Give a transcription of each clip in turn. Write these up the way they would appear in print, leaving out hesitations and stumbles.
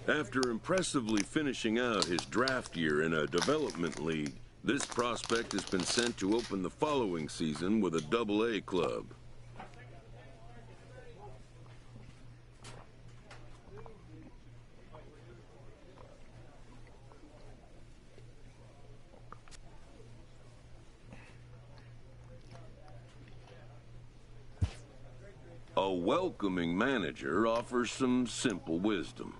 After impressively finishing out his draft year in a development league, this prospect has been sent to open the following season with a Double-A club. A welcoming manager offers some simple wisdom.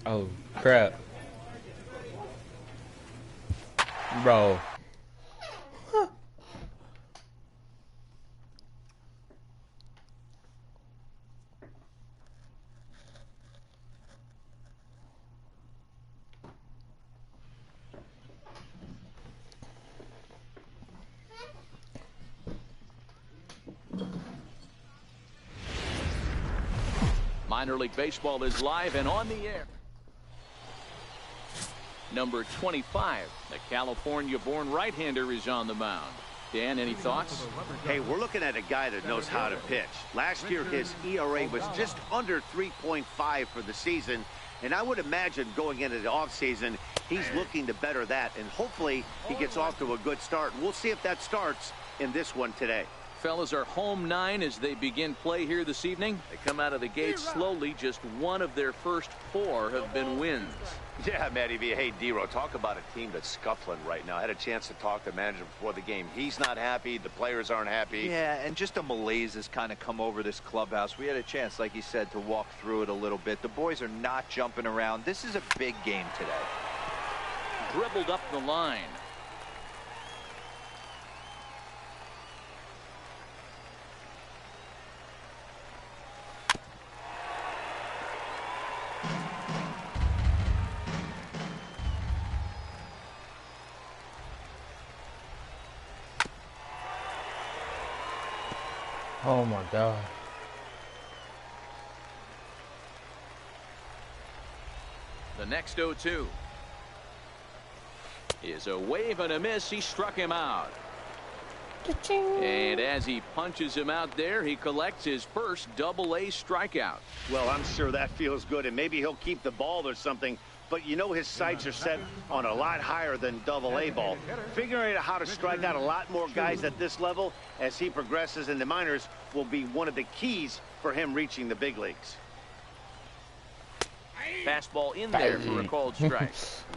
Oh, crap. Bro. Minor League Baseball is live and on the air. Number 25, the California-born right-hander, is on the mound. Dan, any thoughts? Hey, we're looking at a guy that knows how to pitch. Last year, his ERA was just under 3.5 for the season, and I would imagine going into the offseason, he's looking to better that, and hopefully he gets off to a good start. We'll see if that starts in this one today. Fellas are home 9 as they begin play here this evening. They come out of the gate slowly. Just one of their first 4 have been wins. Yeah, Matty V. Hey, D-Row, talk about a team that's scuffling right now. I had a chance to talk to the manager before the game. He's not happy. The players aren't happy. Yeah, and just a malaise has kind of come over this clubhouse. We had a chance, like you said, to walk through it a little bit. The boys are not jumping around. This is a big game today. Dribbled up the line. Oh my God. The next 0-2 is a wave and a miss. He struck him out. And as he punches him out there, he collects his first Double-A strikeout. Well, I'm sure that feels good, and maybe he'll keep the ball or something. But you know his sights are set on a lot higher than Double-A ball. Figuring out how to strike out a lot more guys at this level as he progresses in the minors will be one of the keys for him reaching the big leagues. Fastball in there for a called strike.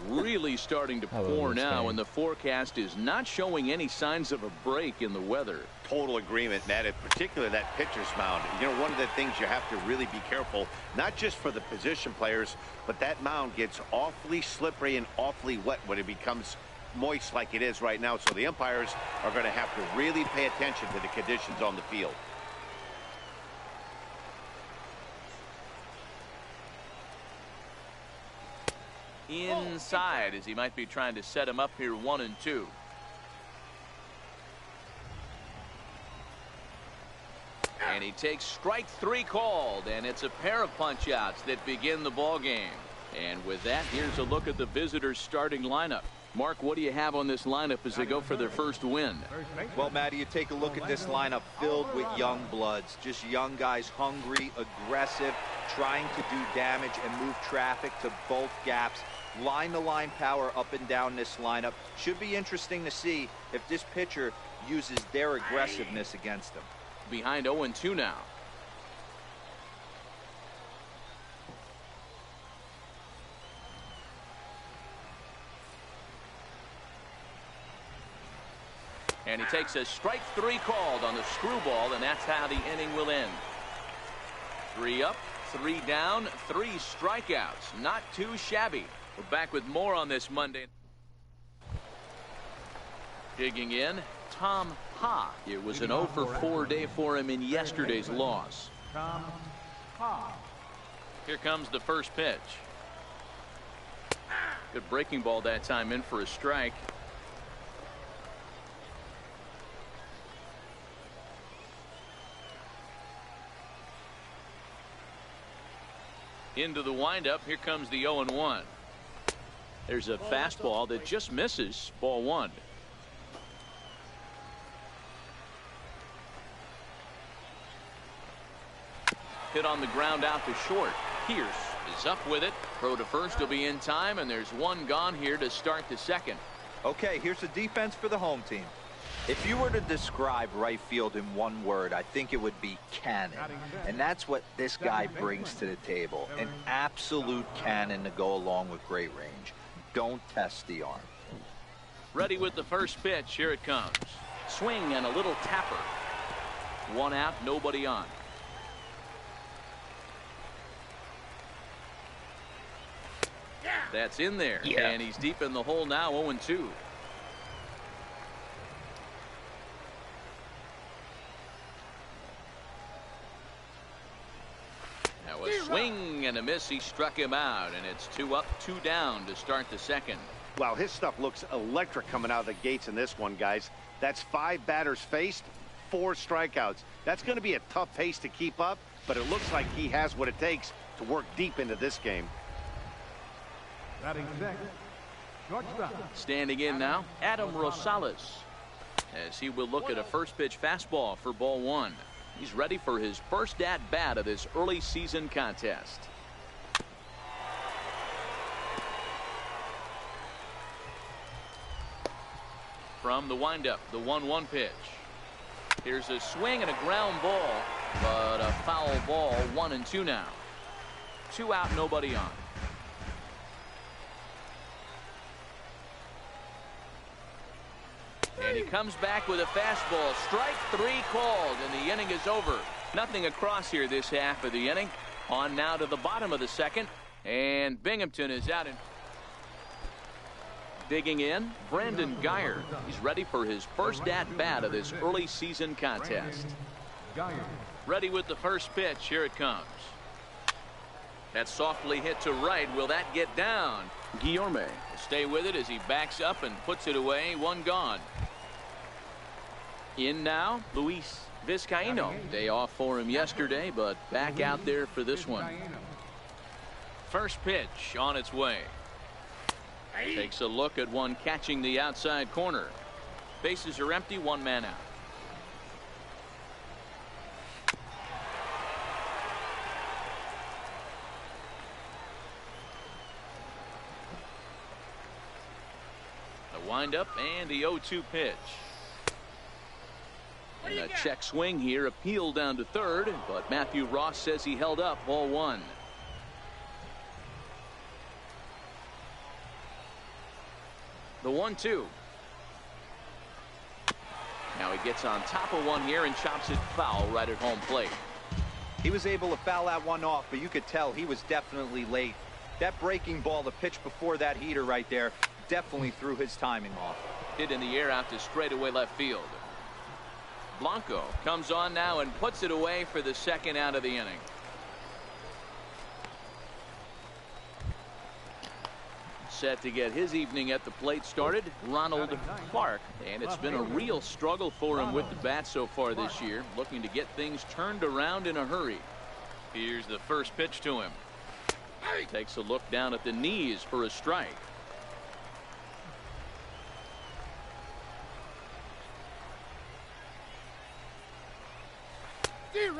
Really starting to pour now, and the forecast is not showing any signs of a break in the weather. Total agreement, Matt, in particular that pitcher's mound. You know, one of the things you have to really be careful, not just for the position players, but that mound gets awfully slippery and awfully wet when it becomes moist like it is right now. So the umpires are going to have to really pay attention to the conditions on the field. Inside, as he might be trying to set him up here 1-2. And he takes strike 3 called, and it's a pair of punch outs that begin the ball game. And with that, here's a look at the visitors' starting lineup. Mark, what do you have on this lineup as they go for their first win? Well, Matty, you take a look at this lineup filled with young bloods, just young guys, hungry, aggressive, trying to do damage and move traffic to both gaps. Line-to-line power up and down this lineup. Should be interesting to see if this pitcher uses their aggressiveness against them. Behind 0-2 now. And he takes a strike 3 called on the screwball, and that's how the inning will end. 3 up, 3 down, 3 strikeouts. Not too shabby. We're back with more on this Monday. Digging in, Tom Ha. It was an 0-for-4 day for him in yesterday's loss. Here comes the first pitch. Good breaking ball that time, in for a strike. Into the windup. Here comes the 0-1. There's a fastball that just misses. Ball one. Hit on the ground out to short. Pierce is up with it. Throw to first will be in time, and there's one gone here to start the second. Okay, here's the defense for the home team. If you were to describe right field in one word, I think it would be cannon. And that's what this guy brings to the table. An absolute cannon to go along with great range. Don't test the arm. Ready with the first pitch. Here it comes. Swing and a little tapper. One out, nobody on. That's in there. Yeah. And he's deep in the hole now. 0-2. Now a swing and a miss. He struck him out, and it's 2 up, 2 down to start the second. Wow, his stuff looks electric coming out of the gates in this one, guys. That's 5 batters faced, 4 strikeouts. That's going to be a tough pace to keep up, but it looks like he has what it takes to work deep into this game. Standing in now, Adam Rosales, as he will look at a first pitch fastball for ball one. He's ready for his first at bat of this early season contest. From the windup, the 1-1 pitch. Here's a swing and a ground ball, but a foul ball. 1-2 now. 2 out, nobody on. And he comes back with a fastball. Strike 3 called, and the inning is over. Nothing across here this half of the inning. On now to the bottom of the second, and Binghamton is out. Digging in, Brandon Geyer. He's ready for his first at-bat of this early season contest. Ready with the first pitch. Here it comes. That's softly hit to right. Will that get down? Guillorme will stay with it as he backs up and puts it away. 1 gone. In now, Luis Vizcaino. Day off for him yesterday, but back out there for this one. First pitch on its way. Takes a look at one catching the outside corner. Bases are empty, 1 man out. The windup and the 0-2 pitch. And a check swing here, appeal down to third, but Matthew Ross says he held up. Ball 1. The 1-2. Now he gets on top of one here and chops it foul right at home plate. He was able to foul that one off, but you could tell he was definitely late. That breaking ball, the pitch before that heater right there, definitely threw his timing off. Hit in the air out to straightaway left field. Blanco comes on now and puts it away for the second out of the inning. Set to get his evening at the plate started, Ronald Clark, and it's been a real struggle for him with the bat so far this year, looking to get things turned around in a hurry. Here's the first pitch to him. Takes a look down at the knees for a strike.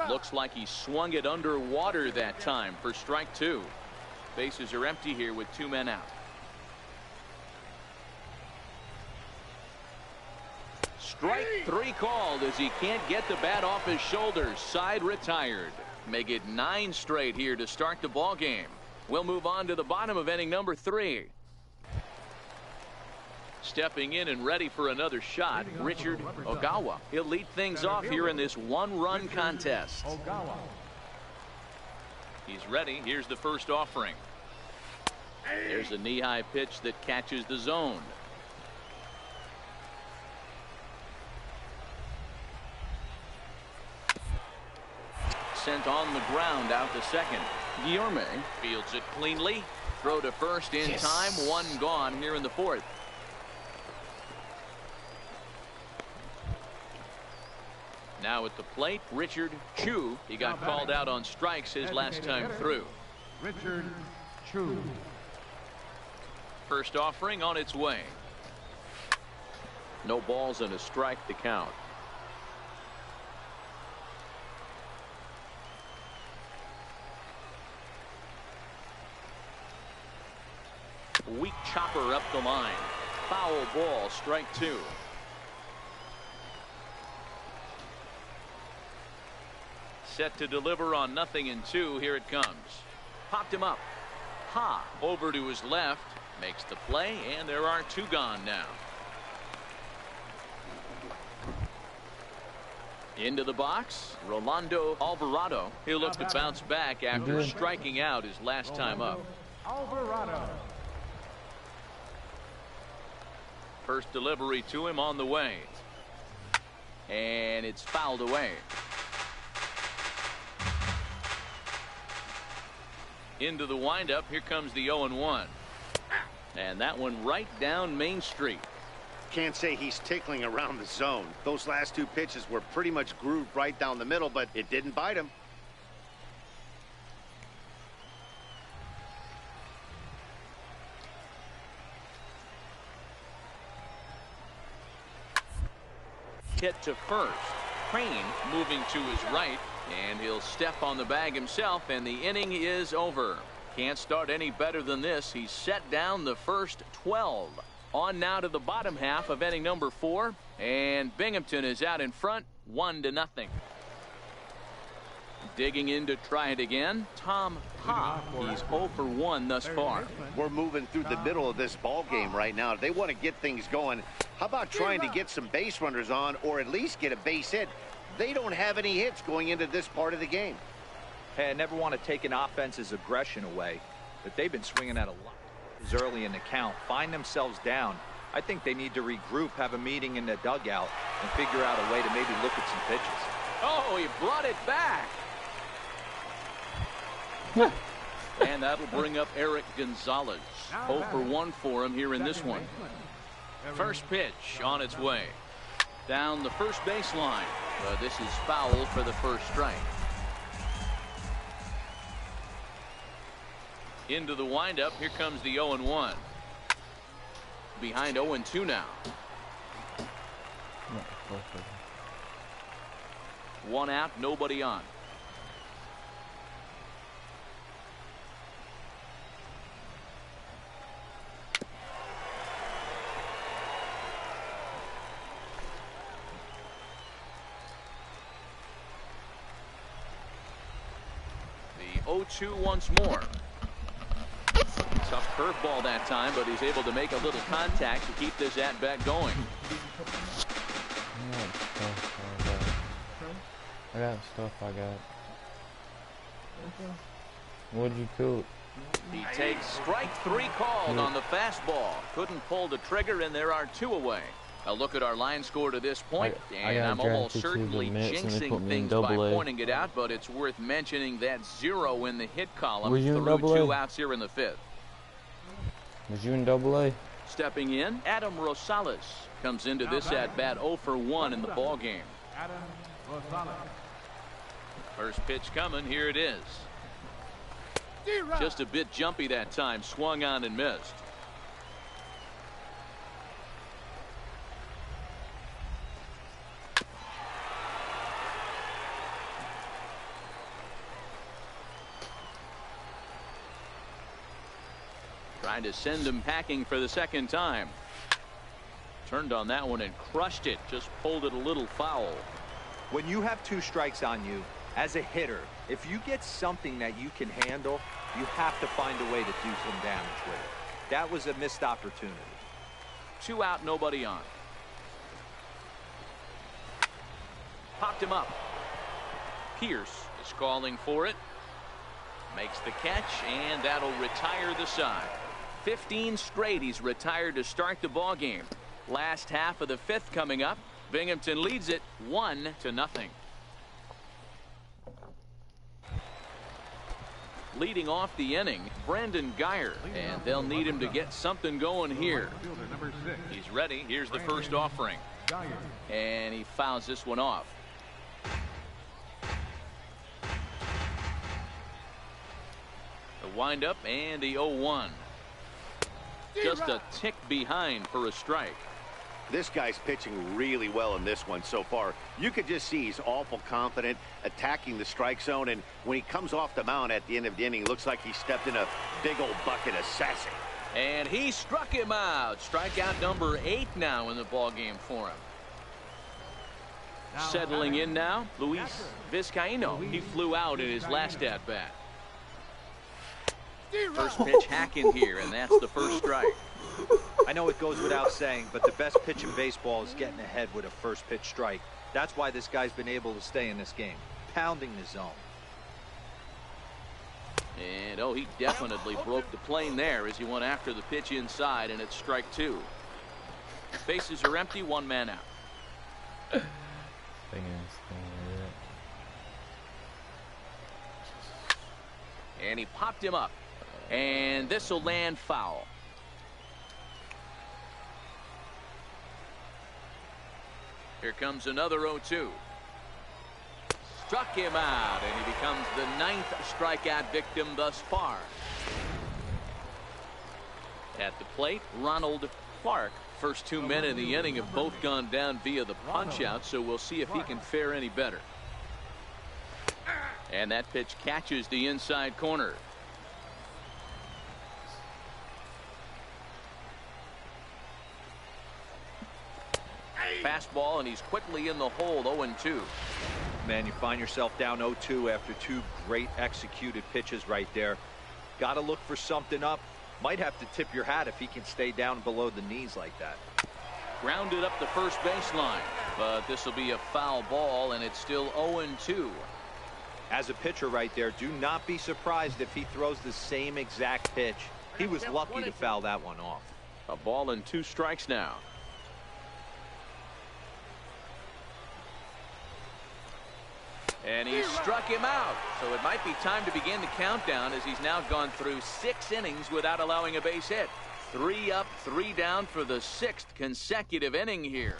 Looks like he swung it underwater that time for strike 2. Bases are empty here with 2 men out. Strike 3 called as he can't get the bat off his shoulders. Side retired. Make it 9 straight here to start the ball game. We'll move on to the bottom of inning number 3. Stepping in and ready for another shot, Richard Ogawa. He'll lead things off here in this 1-run contest. He's ready. Here's the first offering. There's a knee-high pitch that catches the zone. Sent on the ground out to second. Guillorme fields it cleanly. Throw to first in time. One gone here in the fourth. Now at the plate, Richard Chu. He got called out on strikes his last time through. Richard Chu. First offering on its way. No balls and a strike to count. Weak chopper up the line. Foul ball, strike two. Set to deliver on 0-2. Here it comes. Popped him up. Over to his left. Makes the play, and there are two gone now. Into the box, Rolando Alvarado. He'll look to bounce back after striking out his last time up. Alvarado. First delivery to him on the way. And it's fouled away. Into the windup. Here comes the 0-1. And that one right down Main Street. Can't say he's tickling around the zone. Those last two pitches were pretty much grooved right down the middle, but it didn't bite him. Hit to first. Crane moving to his right, and he'll step on the bag himself, and the inning is over. Can't start any better than this. He's set down the first 12. On now to the bottom half of inning number 4, and Binghamton is out in front 1-0. Digging in to try it again, Tom Ha. He's 0 for 1 thus far. We're moving through the middle of this ball game right now. They want to get things going. How about trying to get some base runners on, or at least get a base hit? They don't have any hits going into this part of the game. Hey, I never want to take an offense's aggression away, but they've been swinging at a lot early in the count. Find themselves down. I think they need to regroup, have a meeting in the dugout, and figure out a way to maybe look at some pitches. Oh, he brought it back. And that'll bring up Eric Gonzalez. 0 for 1 for him here in this one. First pitch on its way. Down the first baseline. But this is foul for the first strike. Into the windup. Here comes the 0-1. Behind 0-2 now. One out, nobody on. The 0-2 once more. Tough curveball that time, but he's able to make a little contact to keep this at bat going. I got stuff I got. What'd you cook? He takes strike 3 called on the fastball. Couldn't pull the trigger, and there are 2 away. A look at our line score to this point, and I'm almost certainly jinxing things by pointing it out, but it's worth mentioning that 0 in the hit column through 2 outs here in the 5th. Was you in Double-A? Stepping in, Adam Rosales comes into this at bat 0 for 1 in the ball game. Adam Rosales. First pitch coming, here it is. Just a bit jumpy that time, swung on and missed. Trying to send him packing for the second time. Turned on that one and crushed it. Just pulled it a little foul. When you have 2 strikes on you, as a hitter, if you get something that you can handle, you have to find a way to do some damage with it. That was a missed opportunity. 2 out, nobody on. Popped him up. Pierce is calling for it. Makes the catch, and that'll retire the side. 15 straight he's retired to start the ball game. Last half of the 5th coming up. Binghamton leads it 1-0. Leading off the inning, Brandon Geyer, and they'll need him to get something going here. Fielder number 6. He's ready. Here's the first offering. Geyer. And he fouls this one off. The windup and the 0-1. Just a tick behind for a strike. This guy's pitching really well in this one so far. You could just see he's awful confident attacking the strike zone, and when he comes off the mound at the end of the inning, it looks like he stepped in a big old bucket of sassy. And he struck him out. Strikeout number 8 now in the ball game for him. Settling in now, Luis Vizcaino. He flew out in his last at-bat. First pitch hacking here, and that's the first strike. I know it goes without saying, but the best pitch in baseball is getting ahead with a first pitch strike. That's why this guy's been able to stay in this game, pounding the zone. And oh, he definitely broke the plane there as he went after the pitch inside, and it's strike 2. Bases are empty, 1 man out. And he popped him up, and this will land foul. Here comes another 0-2. Struck him out, and he becomes the 9th strikeout victim thus far. At the plate, Ronald Clark. First 2 men in the inning have both gone down via the punch-out, so we'll see if he can fare any better. And that pitch catches the inside corner. Fastball, and he's quickly in the hole. 0-2. Man, you find yourself down 0-2 after 2 great executed pitches right there. Got to look for something up. Might have to tip your hat if he can stay down below the knees like that. Grounded up the first baseline, but this will be a foul ball, and it's still 0-2. As a pitcher right there, do not be surprised if he throws the same exact pitch. He was lucky to foul that one off. A ball and 2 strikes now. And he struck him out, so it might be time to begin the countdown, as he's now gone through 6 innings without allowing a base hit. 3 up, 3 down for the 6th consecutive inning here.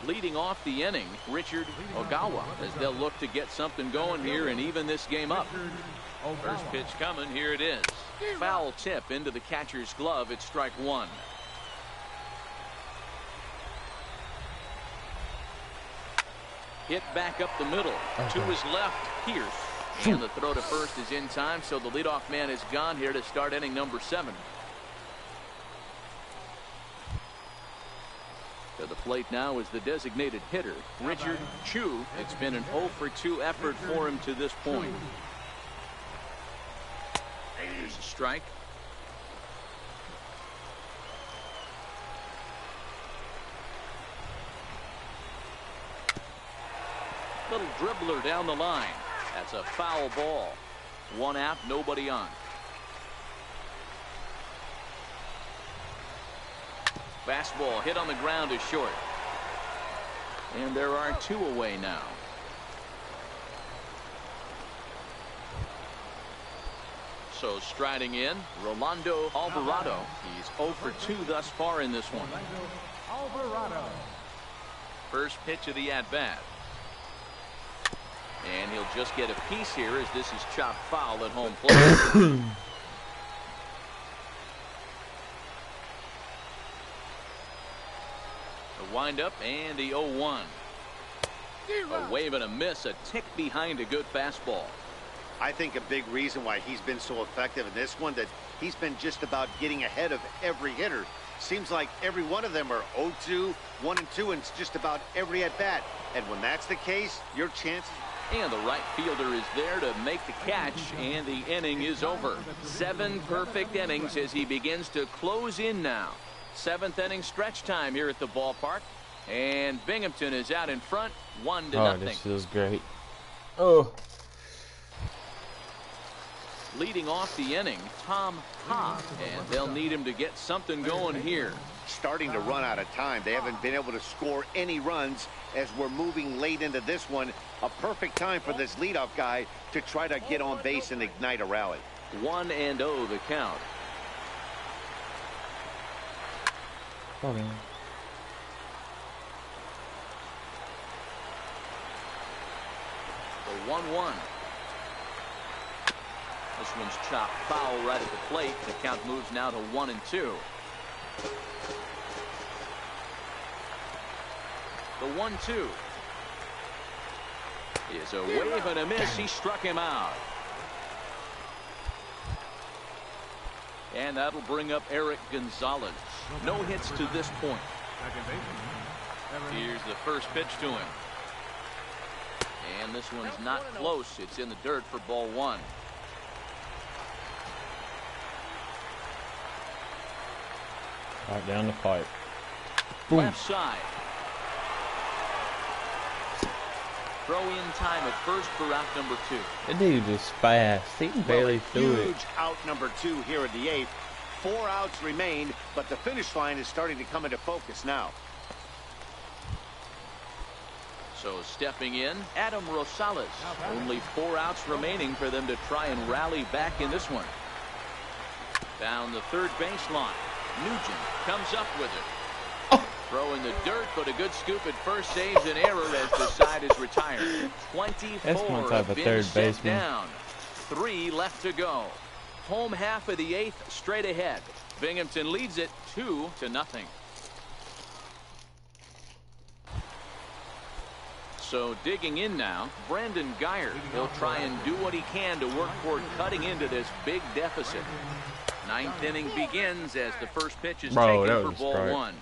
Leading off the inning, Richard Ogawa, as they'll look to get something going here and even this game up. First pitch coming, here it is. Foul tip into the catcher's glove. It's strike 1. Hit back up the middle. To his left, Pierce. And the throw to first is in time, so the leadoff man is gone here to start inning number 7. To the plate now is the designated hitter, Richard Chu. It's been an 0-for-2 effort for him to this point. Here's a strike. Little dribbler down the line. That's a foul ball. 1 out, nobody on. Fastball hit on the ground is short. And there are 2 away now. So striding in, Rolando Alvarado. He's 0-for-2 thus far in this one. Alvarado. First pitch of the at-bat. And he'll just get a piece here as this is chopped foul at home plate. The windup and the 0-1. A wave and a miss, a tick behind a good fastball. I think a big reason why he's been so effective in this one, that he's been just about getting ahead of every hitter. Seems like every one of them are 0-2, 1-2, and it's just about every at-bat. And when that's the case, your chances... And the right fielder is there to make the catch, and the inning is over. 7 perfect innings as he begins to close in now. 7th inning stretch time here at the ballpark. And Binghamton is out in front, 1-0. Oh, this feels great. Oh. Leading off the inning, Tom Ha, and they'll need him to get something going here. Starting to run out of time. They haven't been able to score any runs as we're moving late into this one. A perfect time for this leadoff guy to try to get on base and ignite a rally. 1-0 the count. Okay. The 1-1. This one's chopped foul right at the plate. The count moves now to 1-2. The 1-2 is a wave and a miss. He struck him out. And that'll bring up Eric Gonzalez. No hits to this point. Here's the first pitch to him. And this one's not close. It's in the dirt for ball one. Right down the pipe. Boom. Left side. Throw in time at first for out number 2. That dude is fast. He can barely do it. Huge out number 2 here in the 8th. 4 outs remain, but the finish line is starting to come into focus now. So stepping in, Adam Rosales. Only 4 outs remaining for them to try and rally back in this one. Down the third baseline. Nugent comes up with it. Throw in the dirt, but a good scoop at first saves an error as the side is retired. 24 That's my type have of been third set baseman. down. 3 left to go. Home half of the 8th straight ahead. Binghamton leads it 2-0. So digging in now, Brandon Geyer. He'll try and do what he can to work toward cutting into this big deficit. 9th inning begins as the first pitch is taken for ball strike. 1.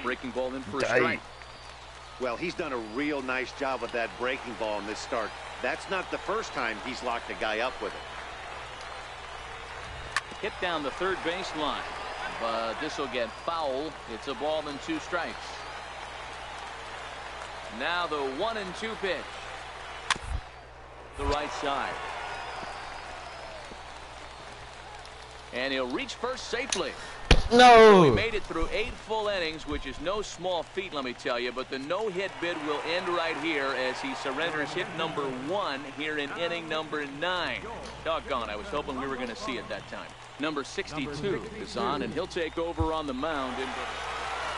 Breaking ball in for a strike. Well, he's done a real nice job with that breaking ball in this start. That's not the first time he's locked a guy up with it. Hit down the third baseline, but this will get foul. It's a ball and 2 strikes. Now the 1-2 pitch. The right side. And he'll reach first safely. So he No. made it through 8 full innings, which is no small feat, let me tell you. But the no-hit bid will end right here as he surrenders hit number 1 here in inning number 9. Doggone, I was hoping we were going to see it that time. Number 62 is on, and he'll take over on the mound.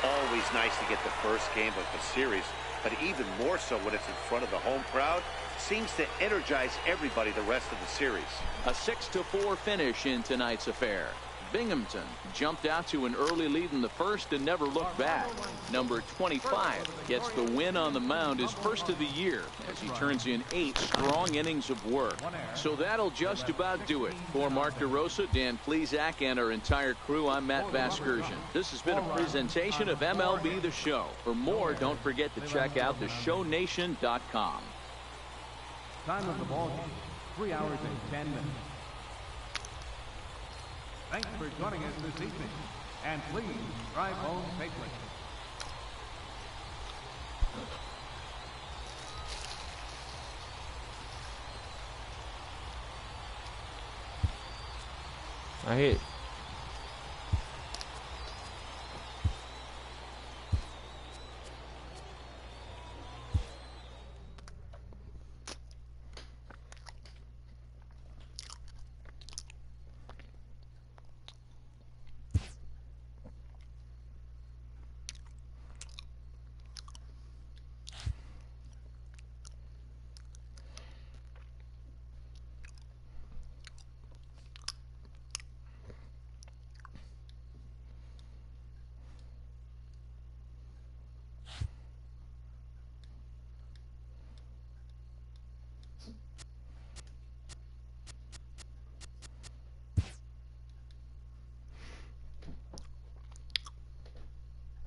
Always nice to get the first game of the series, but even more so when it's in front of the home crowd. Seems to energize everybody the rest of the series. A 6-4 finish in tonight's affair. Binghamton jumped out to an early lead in the first and never looked back. Number 25 gets the win on the mound, his first of the year, as he turns in 8 strong innings of work. So that'll just about do it. For Mark DeRosa, Dan Plesac, and our entire crew, I'm Matt Vasgersian. This has been a presentation of MLB The Show. For more, don't forget to check out theshownation.com. Time of the ball game, 3 hours and 10 minutes. Thanks for joining us this evening, and please drive home safely. I hit.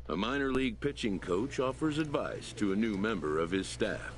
A minor league pitching coach offers advice to a new member of his staff.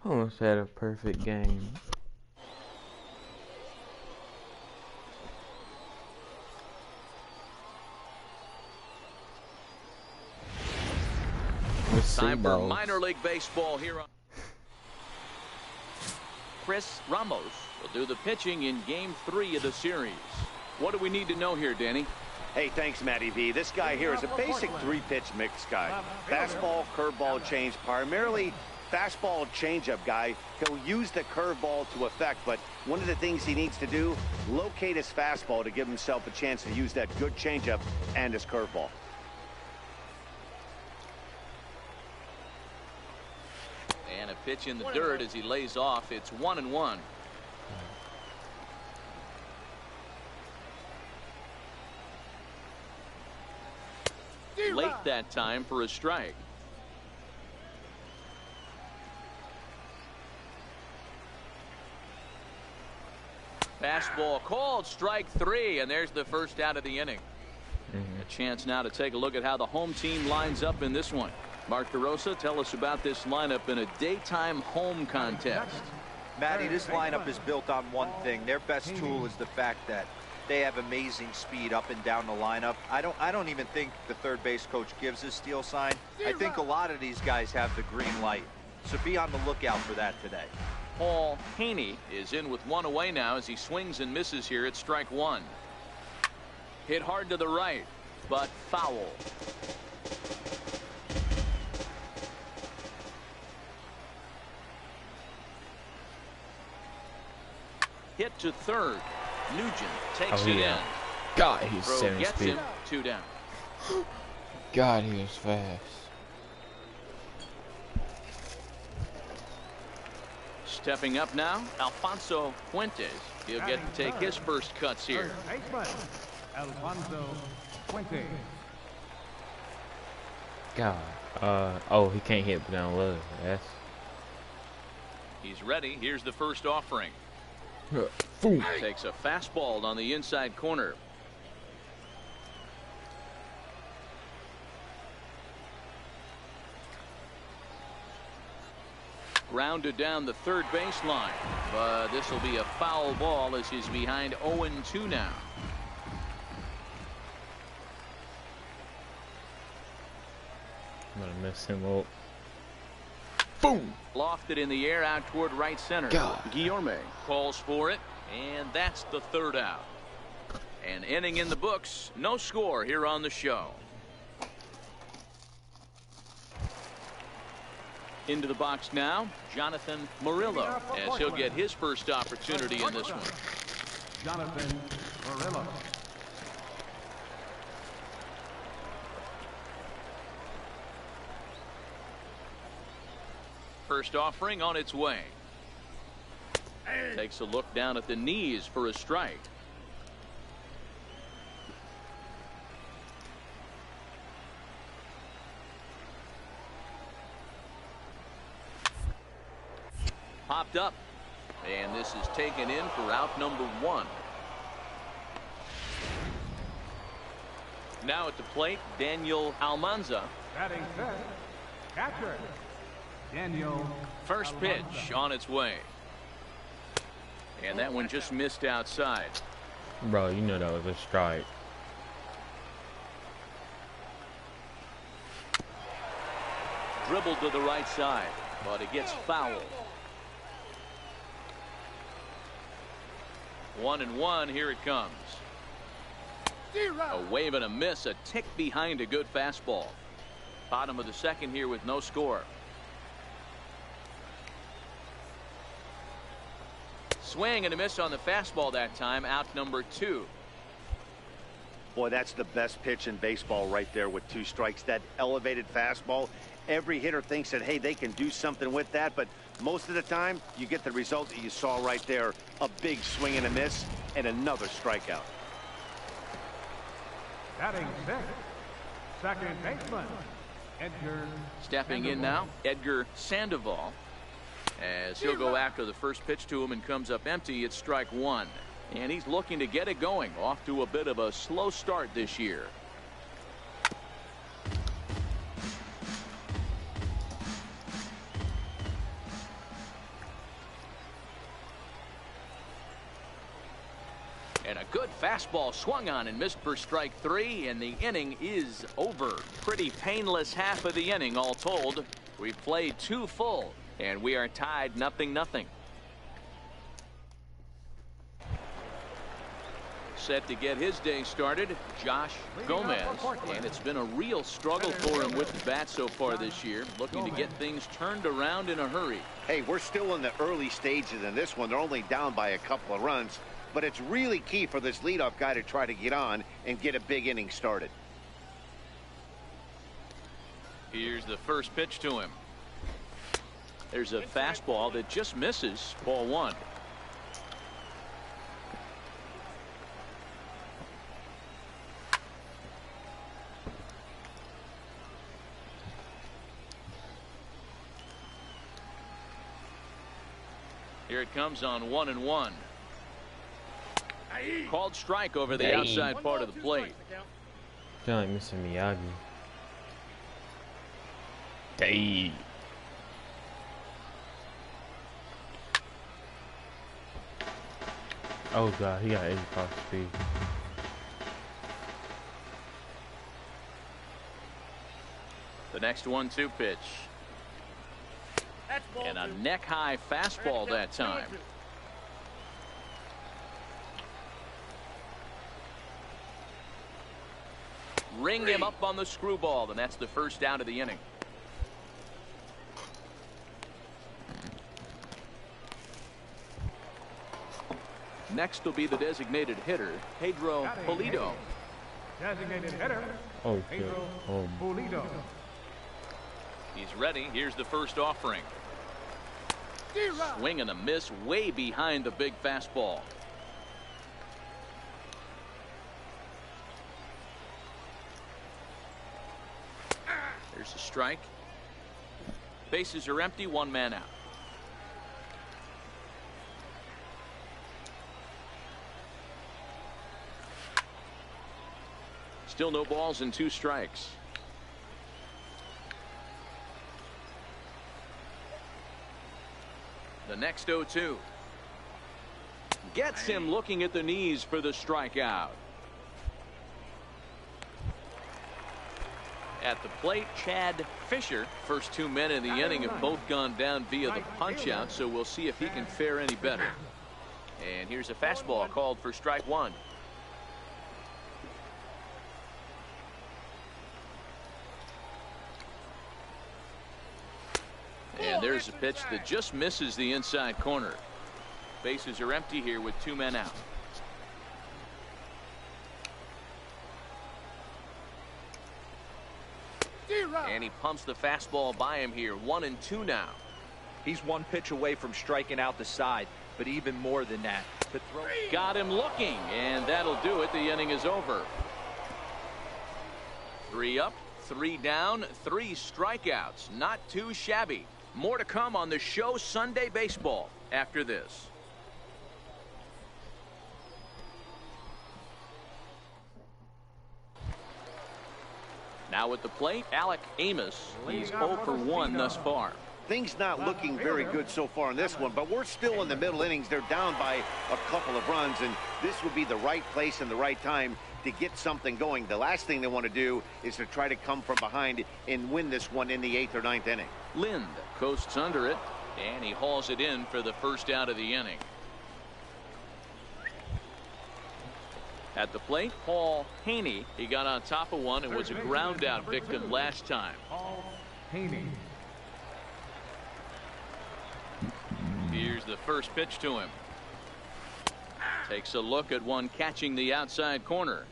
Almost had a perfect game. Time for minor league baseball here on. Chris Ramos will do the pitching in Game 3 of the series. What do we need to know here, Danny? Hey, thanks, Matty V. This guy here is a basic three-pitch mix guy. Fastball, curveball, change, primarily fastball changeup guy. He'll use the curveball to effect, but one of the things he needs to do, locate his fastball to give himself a chance to use that good changeup and his curveball. And a pitch in the dirt as he lays off. It's 1-1. Late that time for a strike. Fastball called, strike 3, and there's the first out of the inning. A chance now to take a look at how the home team lines up in this one. Mark DeRosa, tell us about this lineup in a daytime home contest. Matty, this lineup is built on one thing. Their best tool is the fact that they have amazing speed up and down the lineup. I don't even think the third base coach gives a steal sign. I think a lot of these guys have the green light. So be on the lookout for that today. Paul Haney is in with one away now as he swings and misses here at strike 1. Hit hard to the right, but foul. Hit to third. Nugent takes it in. God, he's Throw 7 gets speed. him, 2 down. God, he was fast. Stepping up now, Alfonso Fuentes. He'll get to take his first cuts here. Alfonso Fuentes. God. Oh, he can't hit down low. Yes. He's ready. Here's the first offering. Takes a fastball on the inside corner. Grounded down the third baseline, but this will be a foul ball as he's behind 0-2 now. I'm gonna mess him up. Boom! Lofted in the air out toward right center. God. Guillorme calls for it, and that's the third out. An inning in the books. No score here on the show. Into the box now, Jonathan Murillo, as he'll get his first opportunity in this one. Jonathan Murillo. First offering on its way. Takes a look down at the knees for a strike. Popped up, and this is taken in for out number 1. Now at the plate, Daniel Almanza. Batting set. Catcher. Daniel. First pitch on its way. And that one just missed outside. Bro, you know that was a strike. Dribbled to the right side, but it gets fouled. 1-1, here it comes. A wave and a miss, a tick behind a good fastball. Bottom of the second here with no score. Swing and a miss on the fastball that time, out number 2. Boy, that's the best pitch in baseball right there with 2 strikes. That elevated fastball. Every hitter thinks that, hey, they can do something with that, but most of the time you get the result that you saw right there. A big swing and a miss and another strikeout. Batting sixth. Second baseman. Edgar. Stepping in now, Edgar Sandoval. As he'll go after the first pitch to him and comes up empty, it's strike 1. And he's looking to get it going, off to a bit of a slow start this year. And a good fastball swung on and missed for strike 3, and the inning is over. Pretty painless half of the inning all told. We've played 2 full, and we are tied 0-0. Set to get his day started, Josh Gomez. And it's been a real struggle for him with the bat so far this year, looking to get things turned around in a hurry. Hey, we're still in the early stages in this one. They're only down by a couple of runs, but it's really key for this leadoff guy to try to get on and get a big inning started. Here's the first pitch to him. There's a fastball that just misses, ball 1. Here it comes on 1-1. Called strike over the outside part of the plate. Feel like Mr. Miyagi. Dang. Oh god, he got 85 speed. The next 1-2 pitch. And a neck-high fastball that time. Ring him up on the screwball, and that's the first out of the inning. Next will be the designated hitter, Pedro Pulido. Designated hitter, Oh shit. Pedro Oh. Pulido. He's ready. Here's the first offering. Swing and a miss way behind the big fastball. There's a strike. Bases are empty, 1 man out. Still no balls and 2 strikes. The next 0-2. Gets him looking at the knees for the strikeout. At the plate, Chad Fisher. First 2 men in the inning have both gone down via the punch out, so we'll see if he can fare any better. And here's a fastball called for strike 1. And there's a pitch that just misses the inside corner. Bases are empty here with 2 men out. And he pumps the fastball by him here. 1-2 now. He's 1 pitch away from striking out the side, but even more than that. To throw. Got him looking, and that'll do it. The inning is over. 3 up, 3 down, 3 strikeouts. Not too shabby. More to come on the show Sunday Baseball after this. Now at the plate, Alec Amos. He's 0 for 1 thus far. Things not looking very good so far in this one, but we're still in the middle innings. They're down by a couple of runs, and this would be the right place and the right time to get something going. The last thing they want to do is to try to come from behind and win this one in the 8th or 9th inning. Lind coasts under it, and he hauls it in for the first out of the inning. At the plate, Paul Haney. He got on top of one and was a ground out victim last time. Paul Haney. Here's the first pitch to him. Takes a look at one catching the outside corner.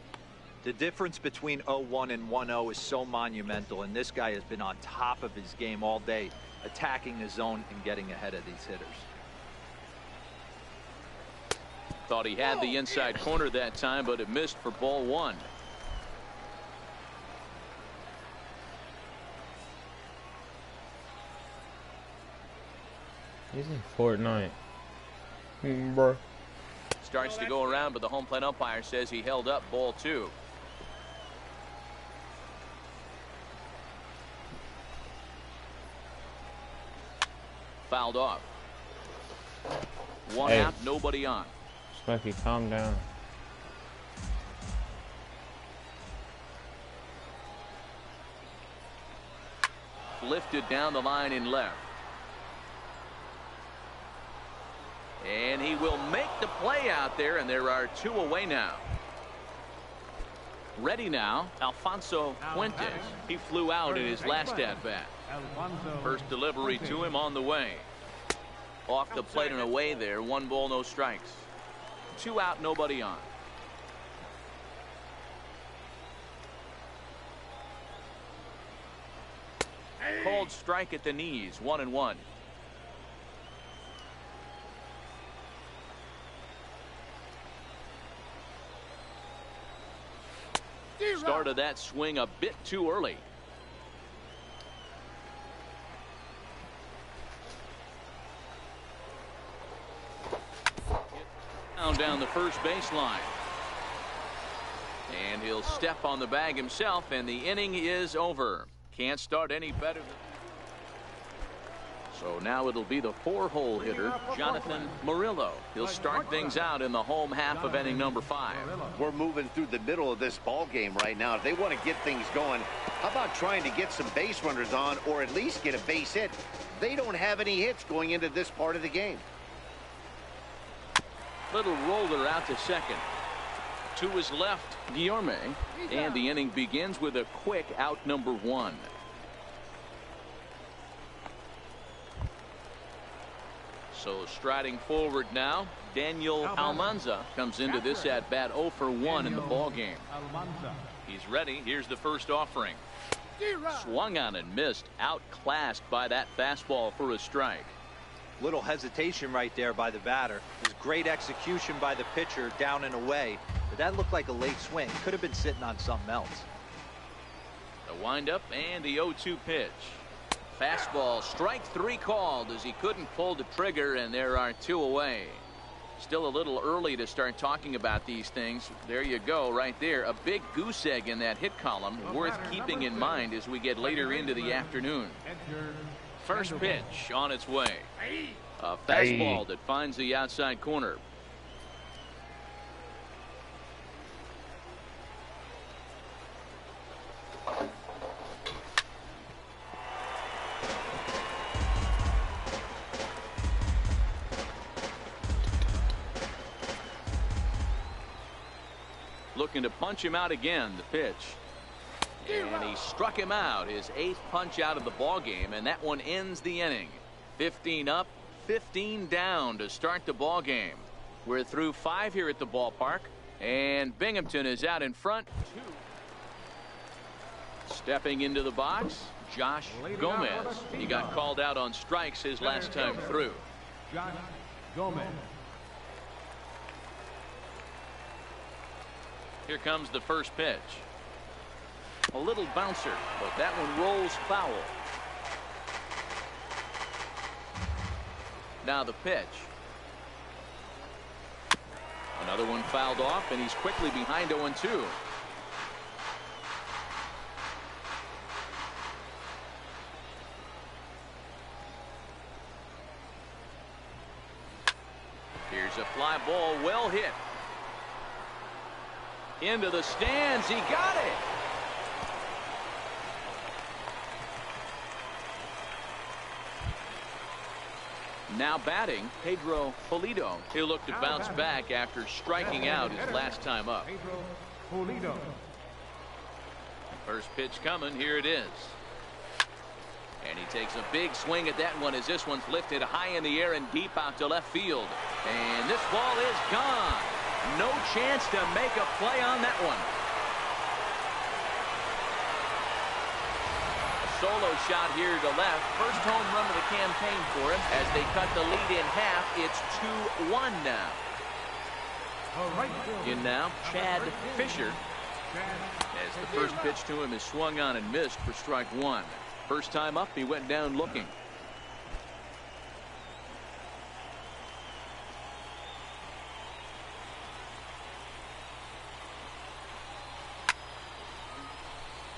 The difference between 0-1 and 1-0 is so monumental, and this guy has been on top of his game all day, attacking the zone and getting ahead of these hitters. Thought he had the inside corner that time, but it missed for ball 1. He's in Fortnite. Bro. Starts to go around, but the home plate umpire says he held up ball 2. Fouled off. 1 Hey. out, nobody on. Smoky, calm down. lifted down the line in left. And he will make the play out there, and there are 2 away now. Ready now, Alfonso Fuentes. He flew out in his last at-bat. First delivery to him on the way. Off the plate and away there. 1 ball, no strikes. 2 out, nobody on. Called strike at the knees. 1-1. Started that swing a bit too early. Down the first baseline. And he'll step on the bag himself, and the inning is over. Can't start any better than. So now it'll be the 4-hole hitter, Jonathan Murillo. He'll start things out in the home half of inning number 5. We're moving through the middle of this ball game right now. If they want to get things going, how about trying to get some base runners on, or at least get a base hit? They don't have any hits going into this part of the game. Little roller out to second. To his left, Guillorme. And the inning begins with a quick out number 1. So striding forward now, Daniel Almanza comes into this at bat 0 for 1 in the ball game. He's ready. Here's the first offering. Swung on and missed. Outclassed by that fastball for a strike. Little hesitation right there by the batter. It was great execution by the pitcher down and away, but that looked like a late swing. Could have been sitting on something else. The windup and the 0-2 pitch. Fastball, strike 3 called as he couldn't pull the trigger, and there are 2 away. Still a little early to start talking about these things. There you go, right there. A big goose egg in that hit column, worth keeping in mind as we get later into the afternoon. First pitch on its way. A fastball that finds the outside corner. Looking to punch him out again. The pitch. And he struck him out, his 8th punch out of the ball game, and that one ends the inning. 15 up, 15 down to start the ball game. We're through 5 here at the ballpark, and Binghamton is out in front. 2. Stepping into the box, Josh Gomez. He got called out on strikes his last time through. Josh Gomez. Here comes the first pitch. A little bouncer, but that one rolls foul. Now the pitch. Another one fouled off, and he's quickly behind 0-2. Here's a fly ball, well hit. Into the stands, he got it. Now batting, Pedro Pulido. He'll look to bounce back after striking out his last time up. Pedro Pulido. First pitch coming. Here it is. And he takes a big swing at that one as this one's lifted high in the air and deep out to left field. And this ball is gone. No chance to make a play on that one. Solo shot here to left. First home run of the campaign for him. As they cut the lead in half, it's 2-1 now. In now, Chad Fisher. As the first pitch to him is swung on and missed for strike 1. First time up, he went down looking.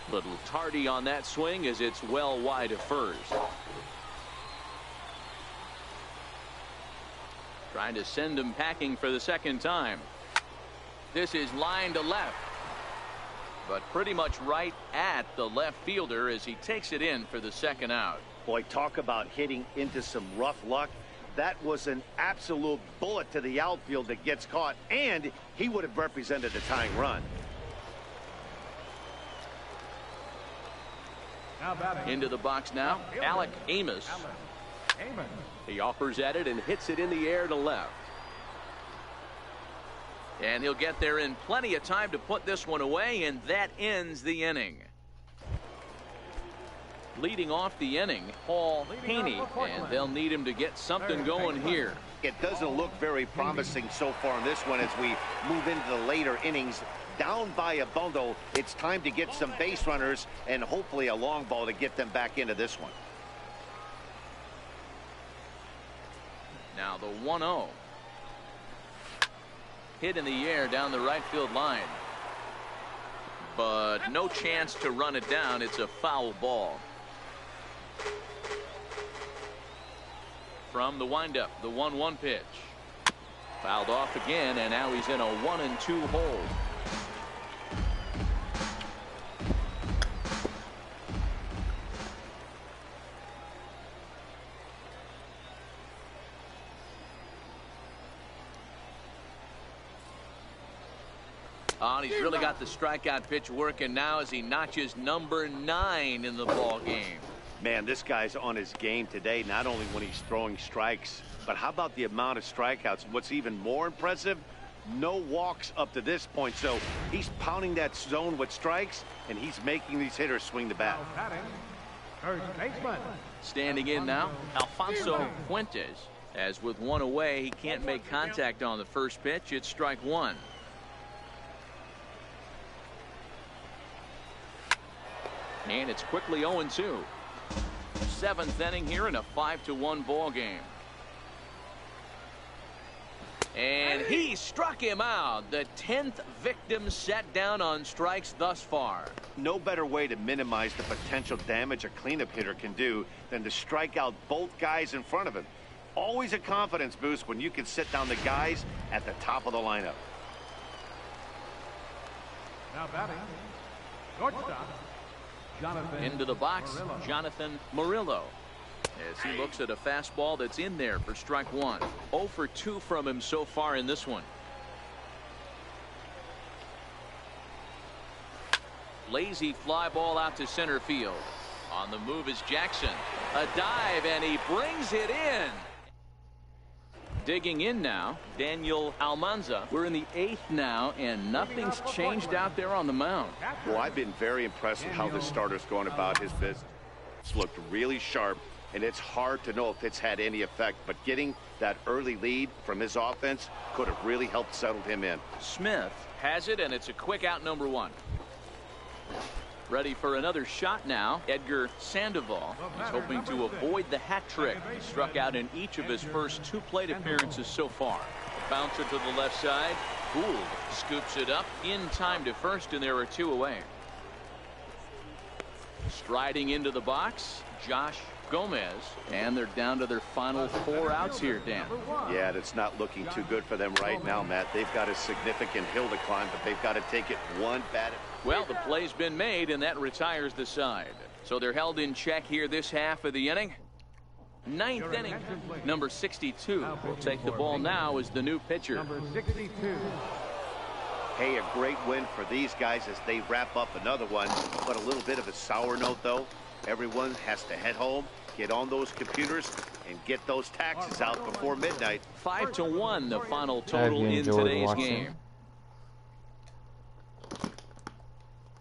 Little tardy on that swing as it's well wide of first. Trying to send him packing for the second time. This is line to left. but pretty much right at the left fielder as he takes it in for the second out. Boy, talk about hitting into some rough luck. That was an absolute bullet to the outfield that gets caught, and he would have represented a tying run. Now batting. Into the box now, Alec Amos. He offers at it and hits it in the air to left. And he'll get there in plenty of time to put this one away, and that ends the inning. Leading off the inning, Paul Haney, and they'll need him to get something going here. It doesn't look very promising so far in this one as we move into the later innings. Down by a bundle, it's time to get some base runners and hopefully a long ball to get them back into this one. Now the 1-0. Hit in the air down the right field line. But no chance to run it down. It's a foul ball. From the windup, the 1-1 pitch. Fouled off again, and now he's in a 1-2 hole. Oh, and he's really got the strikeout pitch working now as he notches number 9 in the ball game. Man, this guy's on his game today, not only when he's throwing strikes, but how about the amount of strikeouts? What's even more impressive, no walks up to this point. So he's pounding that zone with strikes, and he's making these hitters swing the bat. Third baseman. Standing in now, Alfonso Fuentes. As with one away, he can't make contact on the first pitch. It's strike one. And it's quickly 0-2. Seventh inning here in a 5-1 ball game. And he struck him out. The 10th victim set down on strikes thus far. No better way to minimize the potential damage a cleanup hitter can do than to strike out both guys in front of him. Always a confidence boost when you can sit down the guys at the top of the lineup. Now batting, shortstop, Jonathan. Into the box, Murillo. Jonathan Murillo. As he looks at a fastball that's in there for strike one. 0 for 2 from him so far in this one. Lazy fly ball out to center field. On the move is Jackson. A dive, and he brings it in. Digging in now, Daniel Almanza. We're in the 8th now, and nothing's changed out there on the mound. Well, I've been very impressed with how this starter's going about his business. It's looked really sharp, and it's hard to know if it's had any effect, but getting that early lead from his offense could have really helped settle him in. Smith has it, and it's a quick out, number 1. Ready for another shot now, Edgar Sandoval. He's hoping to avoid the hat trick. He struck out in each of his first 2 plate appearances so far. A bouncer to the left side. Gould scoops it up in time to first, and there are 2 away. Striding into the box, Josh Gomez, and they're down to their final 4 outs here, Dan. Yeah, it's not looking too good for them right now, Matt. They've got a significant hill to climb, but they've got to take it one bat. Well, the play's been made, and that retires the side. So they're held in check here this half of the inning. 9th inning, number 62 will take the ball now as the new pitcher. Number 62. Hey, a great win for these guys as they wrap up another one, but a little bit of a sour note, though. Everyone has to head home, get on those computers, and get those taxes out before midnight. 5-1, the final total Have you in enjoyed today's watching? game.